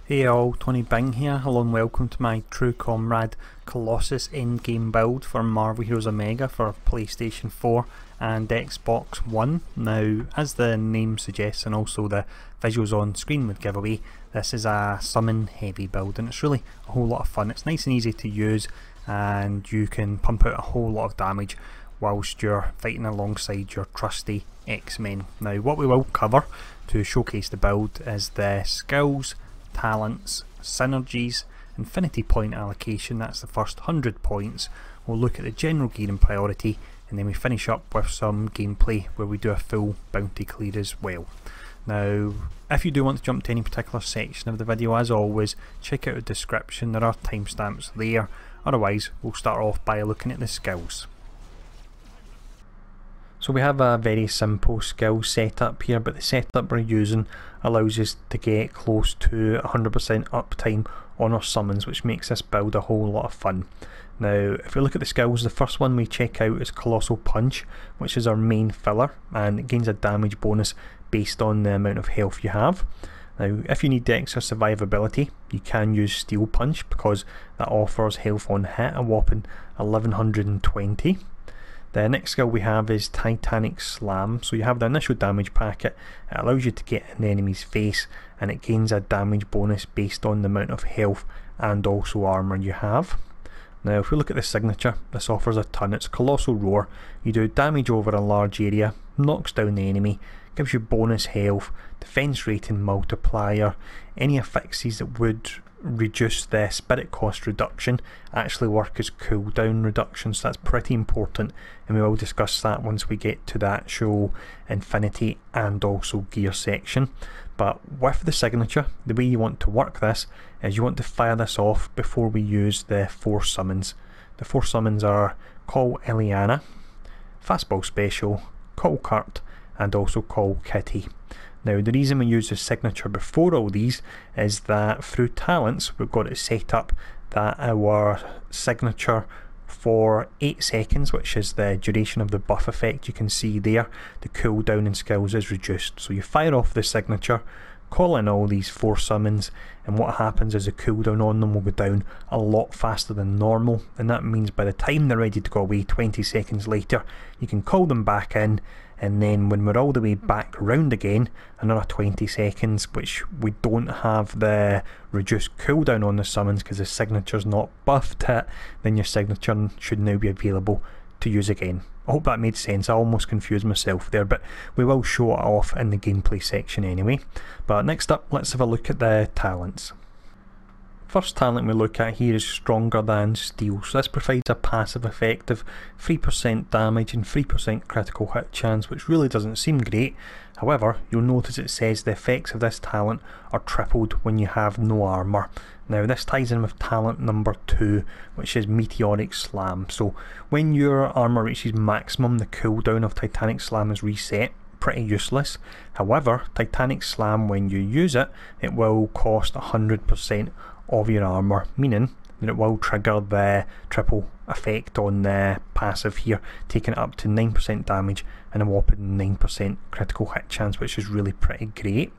Hey all, Tony Bing here. Hello and welcome to my True Comrade Colossus endgame build for Marvel Heroes Omega for PlayStation 4 and Xbox One. Now, as the name suggests and also the visuals on screen would give away, this is a summon heavy build and it's really a whole lot of fun. It's nice and easy to use and you can pump out a whole lot of damage whilst you're fighting alongside your trusty X-Men. Now, what we will cover to showcase the build is the skills, talents, synergies, infinity point allocation, that's the first 100 points. We'll look at the general gear and priority, and then we finish up with some gameplay where we do a full bounty clear as well. Now, if you do want to jump to any particular section of the video, as always, check out the description, there are timestamps there. Otherwise, we'll start off by looking at the skills. So we have a very simple skill setup here, but the setup we're using allows us to get close to 100% uptime on our summons, which makes this build a whole lot of fun. Now, if we look at the skills, the first one we check out is Colossal Punch, which is our main filler, and it gains a damage bonus based on the amount of health you have. Now, if you need the extra survivability, you can use Steel Punch because that offers health on hit, a whopping 1120. The next skill we have is Titanic Slam. So you have the initial damage packet, it allows you to get in the enemy's face and it gains a damage bonus based on the amount of health and also armour you have. Now if we look at the signature, this offers a ton. It's Colossal Roar. You do damage over a large area, knocks down the enemy, gives you bonus health, defense rating multiplier, any affixes that would reduce the spirit cost reduction actually work as cooldown reduction, so that's pretty important, and we will discuss that once we get to the actual infinity and also gear section. But with the signature, the way you want to work this is you want to fire this off before we use the 4 summons. The 4 summons are Call Eliana, Fastball Special, Call Kurt, and also Call Kitty. Now the reason we use the signature before all these is that through talents we've got it set up that our signature for 8 seconds, which is the duration of the buff effect you can see there, the cooldown in skills is reduced. So you fire off the signature, call in all these 4 summons, and what happens is the cooldown on them will go down a lot faster than normal, and that means by the time they're ready to go away 20 seconds later, you can call them back in, and then when we're all the way back round again, another 20 seconds, which we don't have the reduced cooldown on the summons because the signature's not buffed it, then your signature should now be available to use again. I hope that made sense. I almost confused myself there, but we will show it off in the gameplay section anyway. But next up, let's have a look at the talents. First talent we look at here is Stronger Than Steel. So this provides a passive effect of 3% damage and 3% critical hit chance, which really doesn't seem great. However, you'll notice it says the effects of this talent are tripled when you have no armour. Now this ties in with talent number 2, which is Meteoric Slam. So when your armour reaches maximum, the cooldown of Titanic Slam is reset. Pretty useless. However, Titanic Slam, when you use it, it will cost 100% of your armour, meaning that it will trigger the triple effect on the passive here, taking it up to 9% damage and a whopping 9% critical hit chance, which is really pretty great.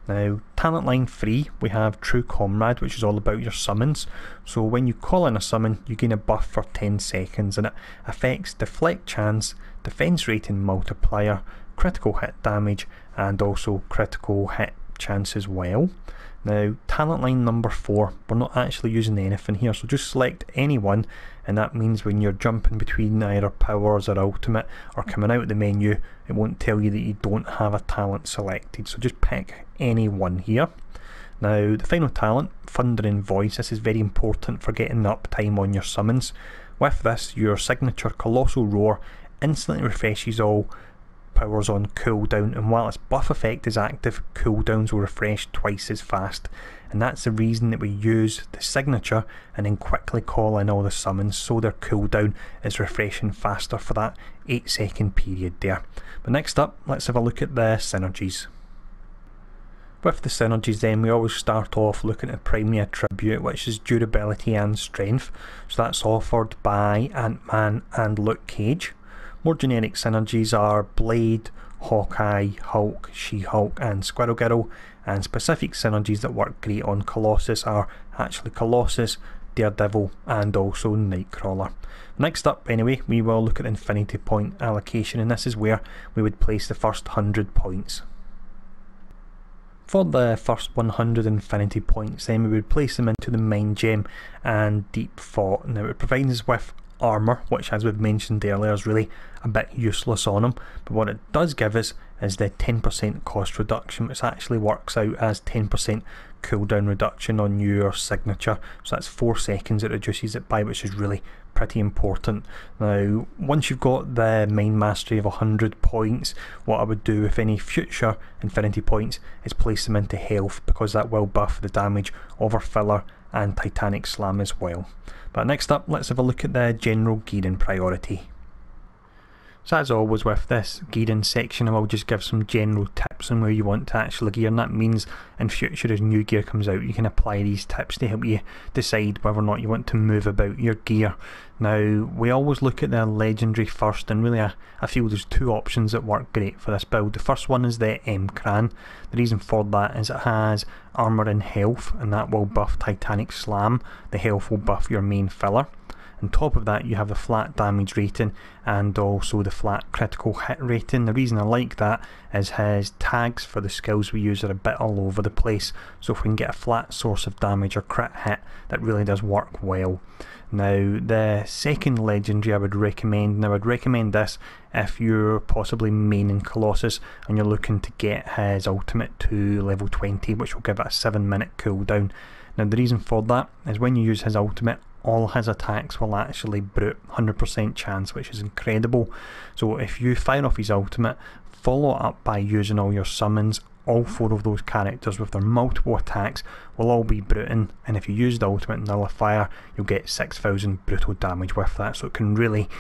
Now, talent line 3, we have True Comrade, which is all about your summons. So when you call in a summon, you gain a buff for 10 seconds and it affects deflect chance, defense rating multiplier, critical hit damage, and also critical hit chance as well. Now, talent line number 4, we're not actually using anything here, so just select any one, and that means when you're jumping between either powers or ultimate or coming out of the menu, it won't tell you that you don't have a talent selected, so just pick any one here. Now, the final talent, Thundering Voice, this is very important for getting the uptime on your summons. With this, your signature Colossal Roar instantly refreshes all powers on cooldown, and while its buff effect is active, cooldowns will refresh twice as fast, and that's the reason that we use the signature and then quickly call in all the summons so their cooldown is refreshing faster for that 8-second period there. But next up, let's have a look at the synergies. With the synergies then, we always start off looking at the primary attribute, which is durability and strength, so that's offered by Ant-Man and Luke Cage. More generic synergies are Blade, Hawkeye, Hulk, She-Hulk and Squirrel Girl, and specific synergies that work great on Colossus are actually Colossus, Daredevil and also Nightcrawler. Next up anyway, we will look at the infinity point allocation, and this is where we would place the first 100 points. For the first 100 infinity points then we would place them into the Mind Gem and Deep Thought. Now it provides us with armour, which as we've mentioned earlier is really a bit useless on them, but what it does give us is the 10% cost reduction, which actually works out as 10% cooldown reduction on your signature, so that's 4 seconds it reduces it by, which is really pretty important. Now once you've got the mind mastery of 100 points, what I would do with any future infinity points is place them into health, because that will buff the damage of our filler and Titanic Slam as well. But next up, let's have a look at the general gearing priority. So as always with this gearing section, I will just give some general tips on where you want to actually gear, and that means in future as new gear comes out you can apply these tips to help you decide whether or not you want to move about your gear. Now we always look at the legendary first, and really I feel there's 2 options that work great for this build. The first one is the M-Cran. The reason for that is it has armour and health, and that will buff Titanic Slam. The health will buff your main filler. On top of that you have the flat damage rating and also the flat critical hit rating. The reason I like that is his tags for the skills we use are a bit all over the place, so if we can get a flat source of damage or crit hit, that really does work well. Now the second legendary I would recommend, and I would recommend this if you're possibly maining Colossus and you're looking to get his ultimate to level 20, which will give it a 7-minute cooldown. Now the reason for that is when you use his ultimate, all his attacks will actually brute 100% chance, which is incredible. So if you fire off his ultimate, follow it up by using all your summons, all 4 of those characters with their multiple attacks will all be bruting, and if you use the ultimate nullifier you'll get 6000 brutal damage with that, so it can really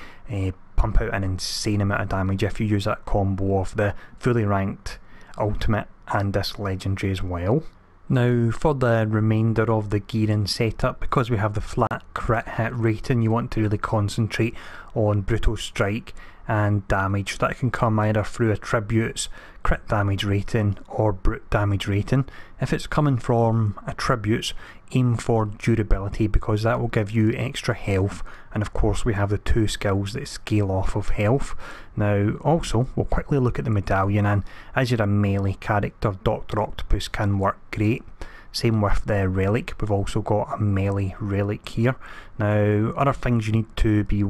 pump out an insane amount of damage if you use that combo of the fully ranked ultimate and this legendary as well. Now for the remainder of the gearing setup, because we have the flat crit hit rating, you want to really concentrate on brutal strike and damage. So that can come either through attributes, crit damage rating or brute damage rating. If it's coming from attributes, aim for durability, because that will give you extra health, and of course we have the 2 skills that scale off of health. Now also we'll quickly look at the medallion, and as you're a melee character, Dr. Octopus can work great. Same with the relic, we've also got a melee relic here. Now other things you need to be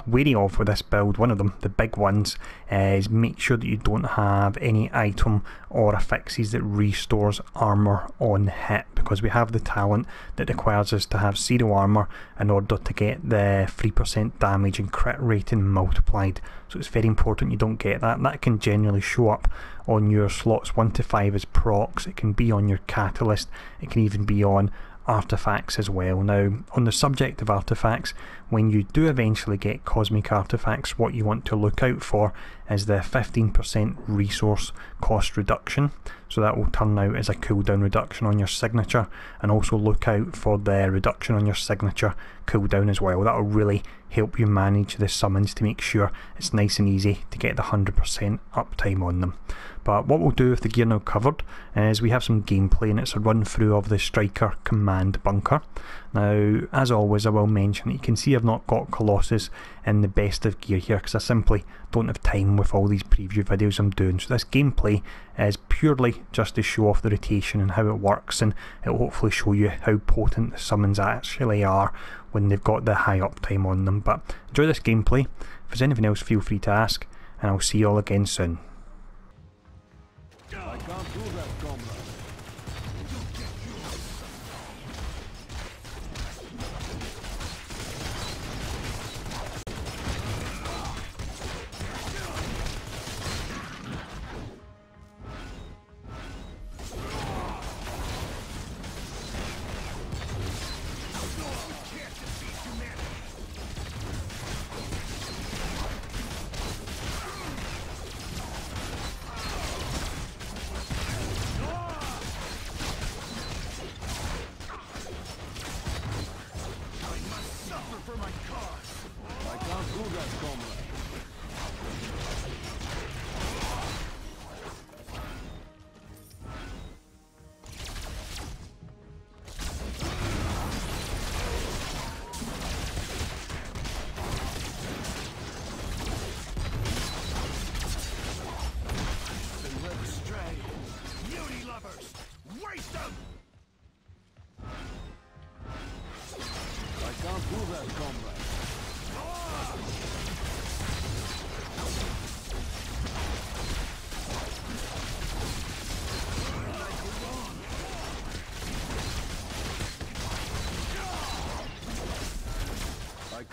wary of with this build, one of them, the big ones, is make sure that you don't have any item or affixes that restores armour on hit, because we have the talent that requires us to have 0 armour in order to get the 3% damage and crit rating multiplied, so it's very important you don't get that. That can generally show up on your slots 1 to 5 as procs, it can be on your catalyst, it can even be on artifacts as well. Now on the subject of artifacts, when you do eventually get cosmic artifacts, what you want to look out for is the 15% resource cost reduction, so that will turn out as a cooldown reduction on your signature, and also look out for the reduction on your signature cooldown as well. That will really help you manage the summons to make sure it's nice and easy to get the 100% uptime on them. But what we'll do with the gear now covered is we have some gameplay, and it's a run through of the Striker Command Bunker. Now as always I will mention that you can see I've not got Colossus in the best of gear here because I simply don't have time with all these preview videos I'm doing, so this gameplay is purely just to show off the rotation and how it works, and it will hopefully show you how potent the summons actually are when they've got the high uptime on them. But enjoy this gameplay. If there's anything else feel free to ask, and I'll see you all again soon. I can't do that, Comrade.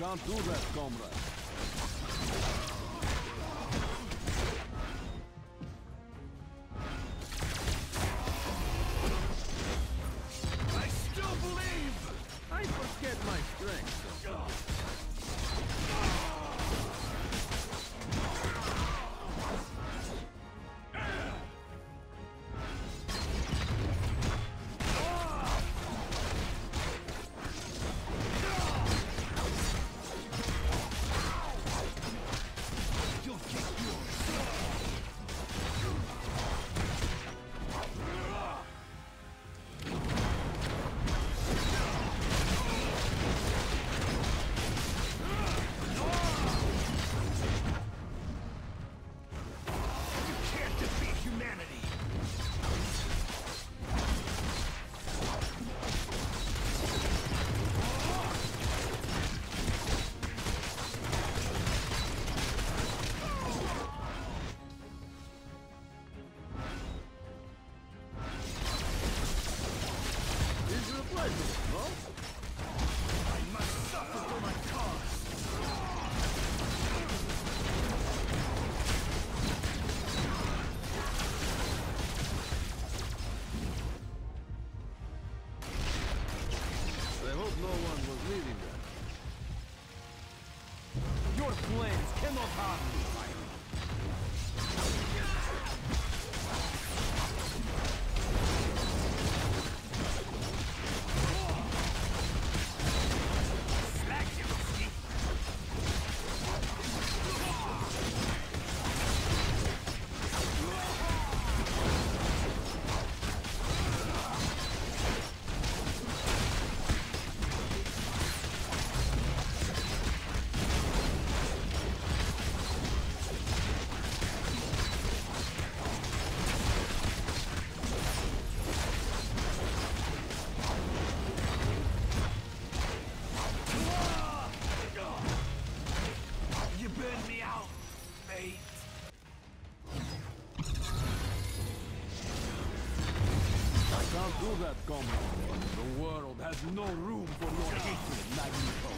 can't do that, Comrade. I still believe! I forget my strength. Your plans cannot harm me. Can't do that, Comrade. The world has no room for your hatred, Magneto.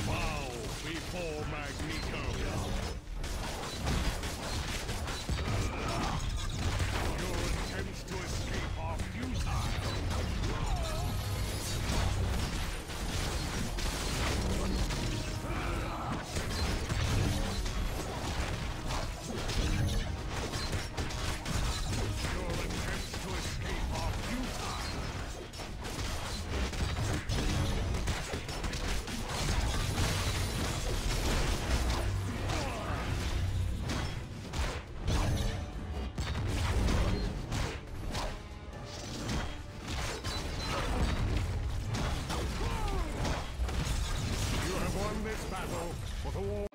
Bow before Magneto. Your attempts to escape are futile. This battle for the war.